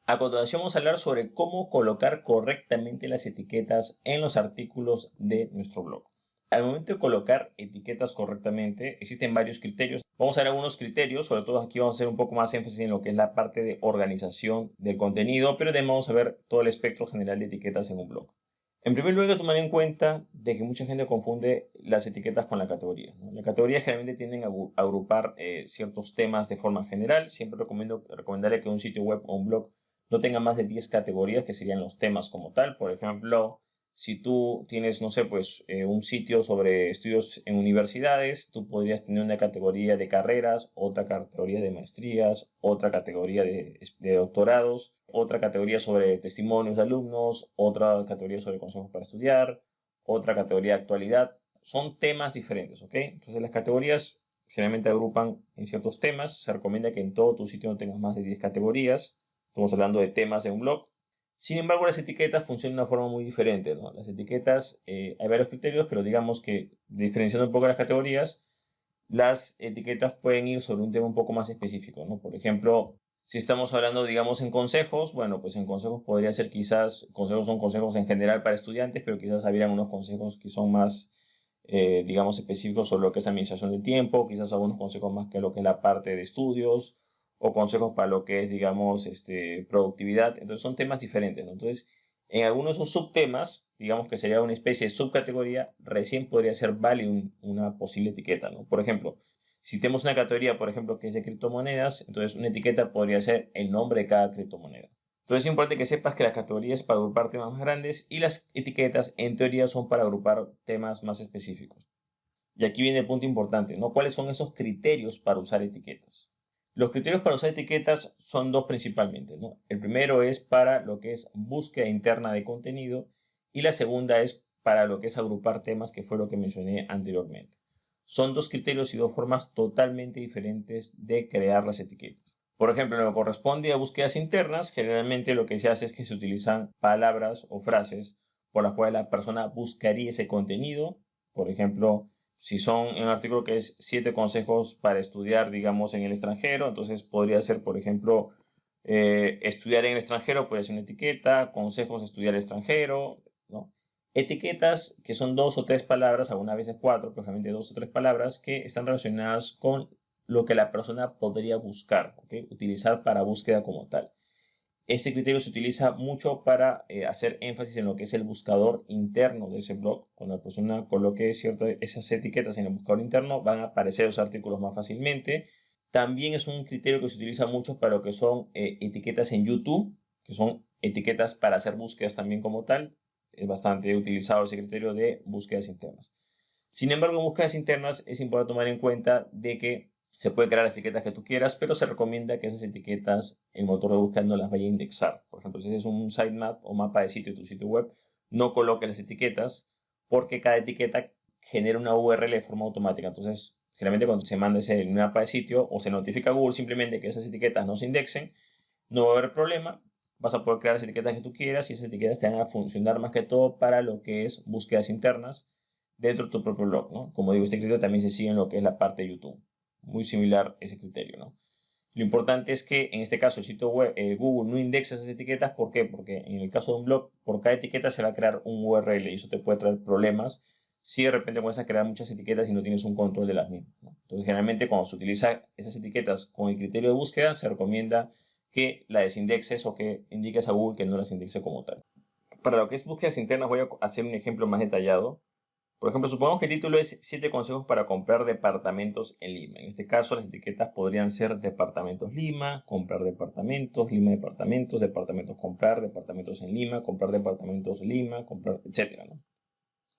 A continuación vamos a hablar sobre cómo colocar correctamente las etiquetas en los artículos de nuestro blog. Al momento de colocar etiquetas correctamente, existen varios criterios. Vamos a ver algunos criterios, sobre todo aquí vamos a hacer un poco más énfasis en lo que es la parte de organización del contenido, pero también vamos a ver todo el espectro general de etiquetas en un blog. En primer lugar, tomar en cuenta de que mucha gente confunde las etiquetas con la categoría, ¿no? La categoría generalmente tienden a agrupar ciertos temas de forma general. Siempre recomendaré que un sitio web o un blog no tenga más de 10 categorías, que serían los temas como tal. Por ejemplo, si tú tienes, no sé, pues un sitio sobre estudios en universidades, tú podrías tener una categoría de carreras, otra categoría de maestrías, otra categoría de doctorados, otra categoría sobre testimonios de alumnos, otra categoría sobre consejos para estudiar, otra categoría de actualidad. Son temas diferentes, ¿ok? Entonces las categorías generalmente agrupan en ciertos temas. Se recomienda que en todo tu sitio no tengas más de 10 categorías. Estamos hablando de temas de un blog. Sin embargo, las etiquetas funcionan de una forma muy diferente, ¿no? Las etiquetas, hay varios criterios, pero digamos que diferenciando un poco las categorías, las etiquetas pueden ir sobre un tema un poco más específico, ¿no? Por ejemplo, si estamos hablando, digamos, en consejos, bueno, pues en consejos podría ser quizás, consejos son consejos en general para estudiantes, pero quizás habrían unos consejos que son más, digamos, específicos sobre lo que es administración del tiempo, quizás algunos consejos más que lo que es la parte de estudios, o consejos para lo que es, digamos, productividad. Entonces son temas diferentes, ¿no? Entonces, en algunos de esos subtemas, digamos que sería una especie de subcategoría, recién podría ser válido una posible etiqueta, ¿no? Por ejemplo, si tenemos una categoría, por ejemplo, que es de criptomonedas, entonces una etiqueta podría ser el nombre de cada criptomoneda. Entonces es importante que sepas que las categorías es para agrupar temas más grandes y las etiquetas en teoría son para agrupar temas más específicos. Y aquí viene el punto importante, ¿no? ¿Cuáles son esos criterios para usar etiquetas? Los criterios para usar etiquetas son dos principalmente, ¿no? El primero es para lo que es búsqueda interna de contenido y la segunda es para lo que es agrupar temas, que fue lo que mencioné anteriormente. Son dos criterios y dos formas totalmente diferentes de crear las etiquetas. Por ejemplo, en lo que corresponde a búsquedas internas, generalmente lo que se hace es que se utilizan palabras o frases por las cuales la persona buscaría ese contenido. Por ejemplo, si son en un artículo que es 7 consejos para estudiar, digamos, en el extranjero, entonces podría ser, por ejemplo, estudiar en el extranjero, puede ser una etiqueta, consejos de estudiar extranjero, ¿no? Etiquetas que son 2 o 3 palabras, algunas veces 4, pero generalmente 2 o 3 palabras que están relacionadas con lo que la persona podría buscar, ¿okay? Utilizar para búsqueda como tal. Este criterio se utiliza mucho para hacer énfasis en lo que es el buscador interno de ese blog. Cuando la persona coloque esas etiquetas en el buscador interno, van a aparecer los artículos más fácilmente. También es un criterio que se utiliza mucho para lo que son etiquetas en YouTube, que son etiquetas para hacer búsquedas también como tal. Es bastante utilizado ese criterio de búsquedas internas. Sin embargo, en búsquedas internas es importante tomar en cuenta de que se puede crear las etiquetas que tú quieras, pero se recomienda que esas etiquetas el motor de búsqueda no las vaya a indexar. Por ejemplo, si es un sitemap o mapa de sitio de tu sitio web, no coloques las etiquetas porque cada etiqueta genera una URL de forma automática. Entonces, generalmente cuando se manda ese mapa de sitio o se notifica a Google simplemente que esas etiquetas no se indexen, no va a haber problema. Vas a poder crear las etiquetas que tú quieras y esas etiquetas te van a funcionar más que todo para lo que es búsquedas internas dentro de tu propio blog, ¿no? Como digo, este criterio también se sigue en lo que es la parte de YouTube. Muy similar ese criterio, ¿no? Lo importante es que en este caso el sitio web, Google no indexa esas etiquetas. ¿Por qué? Porque en el caso de un blog, por cada etiqueta se va a crear un URL y eso te puede traer problemas si de repente comienzas a crear muchas etiquetas y no tienes un control de las mismas, ¿no? Entonces, generalmente cuando se utiliza esas etiquetas con el criterio de búsqueda, se recomienda que la desindexes o que indiques a Google que no las indexe como tal. Para lo que es búsquedas internas voy a hacer un ejemplo más detallado. Por ejemplo, supongamos que el título es 7 consejos para comprar departamentos en Lima. En este caso, las etiquetas podrían ser departamentos Lima, comprar departamentos, Lima departamentos, departamentos comprar, departamentos en Lima, comprar departamentos Lima, comprar, etcétera, ¿no?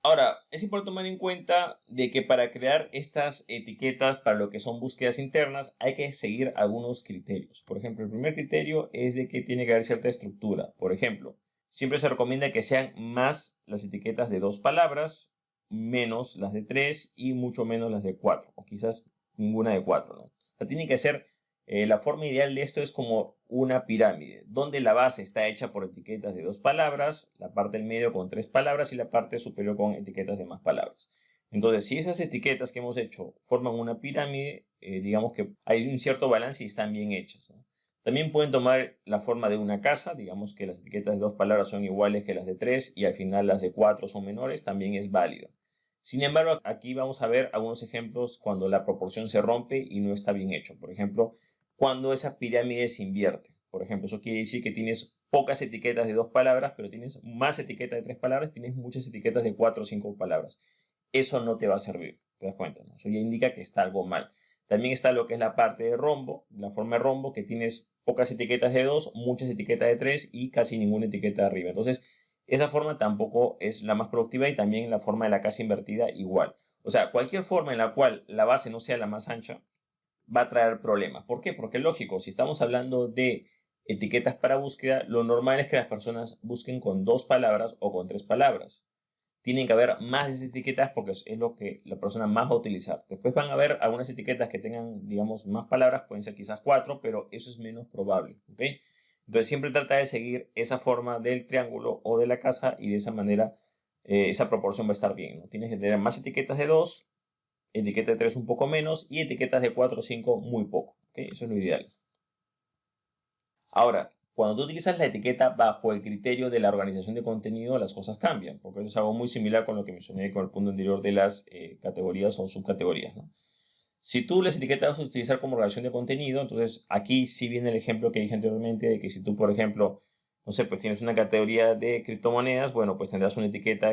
Ahora, es importante tomar en cuenta de que para crear estas etiquetas para lo que son búsquedas internas hay que seguir algunos criterios. Por ejemplo, el primer criterio es de que tiene que haber cierta estructura. Por ejemplo, siempre se recomienda que sean más las etiquetas de 2 palabras, menos las de 3 y mucho menos las de 4, o quizás ninguna de 4, ¿no? O sea, tiene que ser, la forma ideal de esto es como una pirámide, donde la base está hecha por etiquetas de 2 palabras, la parte del medio con 3 palabras y la parte superior con etiquetas de más palabras. Entonces, si esas etiquetas que hemos hecho forman una pirámide, digamos que hay un cierto balance y están bien hechas, ¿no? También pueden tomar la forma de una casa, digamos que las etiquetas de 2 palabras son iguales que las de 3 y al final las de 4 son menores, también es válido. Sin embargo, aquí vamos a ver algunos ejemplos cuando la proporción se rompe y no está bien hecho. Por ejemplo, cuando esa pirámide se invierte. Por ejemplo, eso quiere decir que tienes pocas etiquetas de 2 palabras, pero tienes más etiquetas de 3 palabras, tienes muchas etiquetas de 4 o 5 palabras. Eso no te va a servir, ¿te das cuenta? ¿No? Eso ya indica que está algo mal. También está lo que es la parte de rombo, la forma de rombo, que tienes pocas etiquetas de 2, muchas etiquetas de 3 y casi ninguna etiqueta de arriba. Entonces, esa forma tampoco es la más productiva y también la forma de la casa invertida igual. O sea, cualquier forma en la cual la base no sea la más ancha va a traer problemas. ¿Por qué? Porque lógico, si estamos hablando de etiquetas para búsqueda, lo normal es que las personas busquen con 2 palabras o con 3 palabras. Tienen que haber más de esas etiquetas porque es lo que la persona más va a utilizar. Después van a haber algunas etiquetas que tengan, digamos, más palabras, pueden ser quizás 4, pero eso es menos probable, ¿ok? Entonces siempre trata de seguir esa forma del triángulo o de la casa y de esa manera esa proporción va a estar bien, ¿no? Tienes que tener más etiquetas de 2, etiquetas de 3 un poco menos y etiquetas de 4 o 5 muy poco, ¿ok? Eso es lo ideal. Ahora, cuando tú utilizas la etiqueta bajo el criterio de la organización de contenido, las cosas cambian, porque eso es algo muy similar con lo que mencioné con el punto anterior de las categorías o subcategorías, ¿no? Si tú las etiquetas vas a utilizar como organización de contenido, entonces aquí sí viene el ejemplo que dije anteriormente de que si tú, por ejemplo, no sé, pues tienes una categoría de criptomonedas, bueno, pues tendrás una etiqueta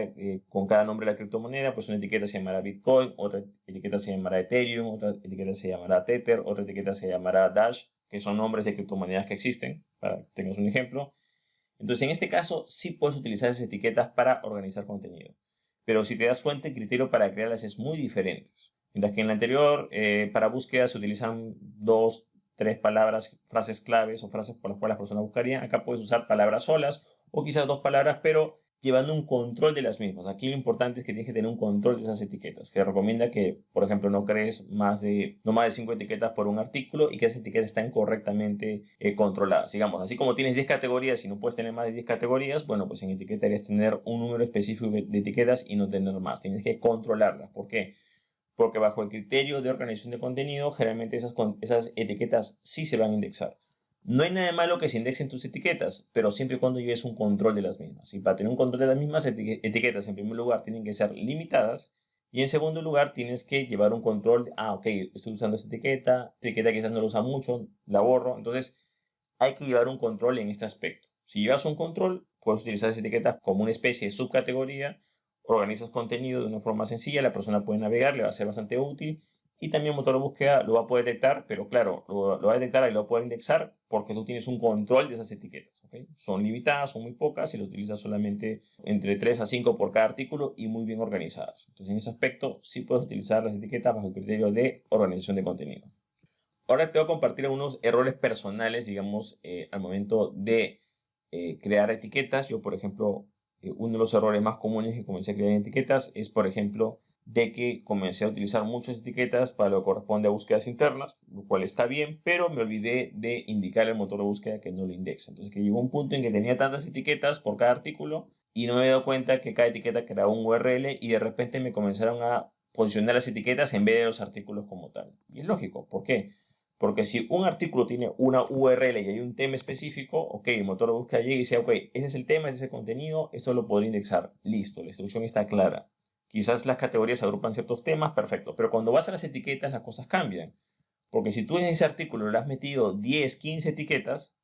con cada nombre de la criptomoneda, pues una etiqueta se llamará Bitcoin, otra etiqueta se llamará Ethereum, otra etiqueta se llamará Tether, otra etiqueta se llamará Dash, que son nombres de criptomonedas que existen, para que tengas un ejemplo. Entonces, en este caso, sí puedes utilizar esas etiquetas para organizar contenido. Pero si te das cuenta, el criterio para crearlas es muy diferente. Mientras que en la anterior, para búsqueda se utilizan 2, 3 palabras, frases claves o frases por las cuales las personas buscarían. Acá puedes usar palabras solas o quizás 2 palabras, pero llevando un control de las mismas. Aquí lo importante es que tienes que tener un control de esas etiquetas, que recomienda que, por ejemplo, no crees no más de 5 etiquetas por un artículo y que esas etiquetas estén correctamente controladas. Digamos, así como tienes 10 categorías y no puedes tener más de 10 categorías, bueno, pues en etiqueta deberías tener un número específico de etiquetas y no tener más. Tienes que controlarlas. ¿Por qué? Porque bajo el criterio de organización de contenido, generalmente esas etiquetas sí se van a indexar. No hay nada de malo que se indexen tus etiquetas, pero siempre y cuando lleves un control de las mismas. Y para tener un control de las mismas etiquetas, en primer lugar, tienen que ser limitadas. Y en segundo lugar, tienes que llevar un control de, ok, estoy usando esta etiqueta quizás no la usa mucho, la borro. Entonces, hay que llevar un control en este aspecto. Si llevas un control, puedes utilizar esa etiqueta como una especie de subcategoría, organizas contenido de una forma sencilla, la persona puede navegar, le va a ser bastante útil y también el motor de búsqueda lo va a poder detectar, pero claro, lo va a detectar y lo va a poder indexar porque tú tienes un control de esas etiquetas. ¿Okay? Son limitadas, son muy pocas y lo utilizas solamente entre 3 a 5 por cada artículo y muy bien organizadas. Entonces en ese aspecto sí puedes utilizar las etiquetas bajo el criterio de organización de contenido. Ahora te voy a compartir algunos errores personales, digamos, al momento de crear etiquetas. Yo, por ejemplo, uno de los errores más comunes que comencé a crear etiquetas es, por ejemplo, de que comencé a utilizar muchas etiquetas para lo que corresponde a búsquedas internas, lo cual está bien, pero me olvidé de indicar al motor de búsqueda que no lo indexa. Entonces, que llegó un punto en que tenía tantas etiquetas por cada artículo y no me había dado cuenta que cada etiqueta creaba un URL y de repente me comenzaron a posicionar las etiquetas en vez de los artículos como tal. Y es lógico, ¿por qué? Porque si un artículo tiene una URL y hay un tema específico, ok, el motor de búsqueda llega y dice, ok, ese es el tema, ese es el contenido, esto lo podría indexar. Listo, la instrucción está clara. Quizás las categorías agrupan ciertos temas, perfecto. Pero cuando vas a las etiquetas, las cosas cambian. Porque si tú en ese artículo le has metido 10, 15 etiquetas,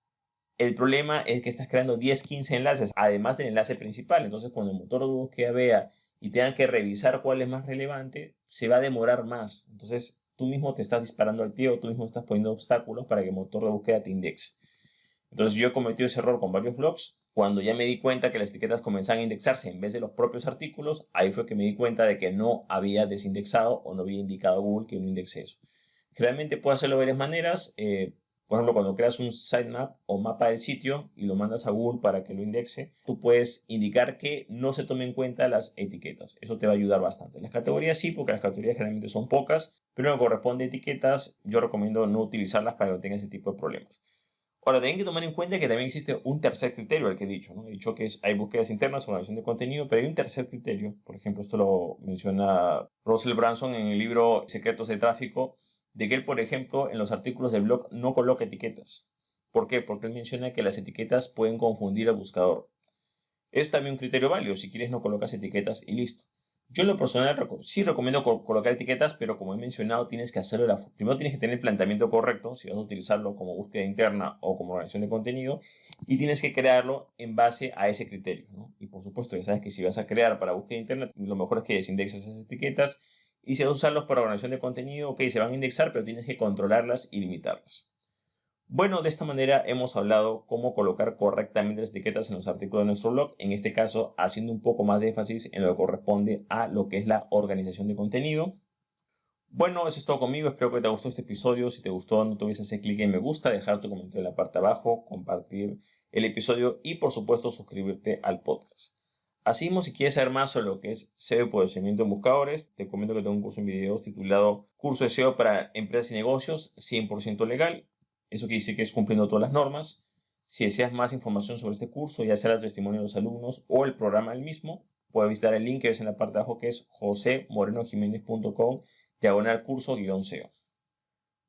el problema es que estás creando 10, 15 enlaces, además del enlace principal. Entonces, cuando el motor de búsqueda vea y tengan que revisar cuál es más relevante, se va a demorar más. Entonces, tú mismo te estás disparando al pie o tú mismo estás poniendo obstáculos para que el motor de búsqueda te indexe. Entonces, yo he cometido ese error con varios blogs. Cuando ya me di cuenta que las etiquetas comenzaban a indexarse en vez de los propios artículos, ahí fue que me di cuenta de que no había desindexado o no había indicado a Google que no indexe eso. Realmente puedes hacerlo de varias maneras. Por ejemplo, cuando creas un sitemap o mapa del sitio y lo mandas a Google para que lo indexe, tú puedes indicar que no se tomen en cuenta las etiquetas. Eso te va a ayudar bastante. Las categorías sí, porque las categorías generalmente son pocas, pero en lo que corresponde a etiquetas, yo recomiendo no utilizarlas para que no tengas ese tipo de problemas. Ahora, tienen que tomar en cuenta que también existe un tercer criterio al que he dicho, ¿no? He dicho que hay búsquedas internas, organización de contenido, pero hay un tercer criterio. Por ejemplo, esto lo menciona Russell Brunson en el libro Secretos de Tráfico, de que él, por ejemplo, en los artículos del blog no coloca etiquetas. ¿Por qué? Porque él menciona que las etiquetas pueden confundir al buscador. Es también un criterio válido. Si quieres no colocas etiquetas y listo. Yo en lo personal sí recomiendo colocar etiquetas, pero como he mencionado, tienes que hacerlo. Primero tienes que tener el planteamiento correcto, si vas a utilizarlo como búsqueda interna o como organización de contenido, y tienes que crearlo en base a ese criterio, ¿no? Y por supuesto, ya sabes que si vas a crear para búsqueda interna, lo mejor es que desindexes esas etiquetas, y si vas a usarlos para organización de contenido, ok, se van a indexar, pero tienes que controlarlas y limitarlas. Bueno, de esta manera hemos hablado cómo colocar correctamente las etiquetas en los artículos de nuestro blog, en este caso haciendo un poco más de énfasis en lo que corresponde a lo que es la organización de contenido. Bueno, eso es todo conmigo, espero que te gustó este episodio. Si te gustó, no te olvides hacer clic en me gusta, dejar tu comentario en la parte de abajo, compartir el episodio y por supuesto suscribirte al podcast. Asimismo, si quieres saber más sobre lo que es SEO y posicionamiento en buscadores, te comento que tengo un curso en videos titulado Curso de SEO para Empresas y Negocios 100% legal. Eso quiere decir que es cumpliendo todas las normas. Si deseas más información sobre este curso, ya sea el testimonio de los alumnos o el programa del mismo, puedes visitar el link que ves en la parte de abajo, que es josemorenojimenez.com/curso-SEO.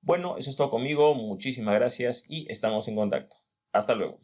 Bueno, eso es todo conmigo. Muchísimas gracias y estamos en contacto. Hasta luego.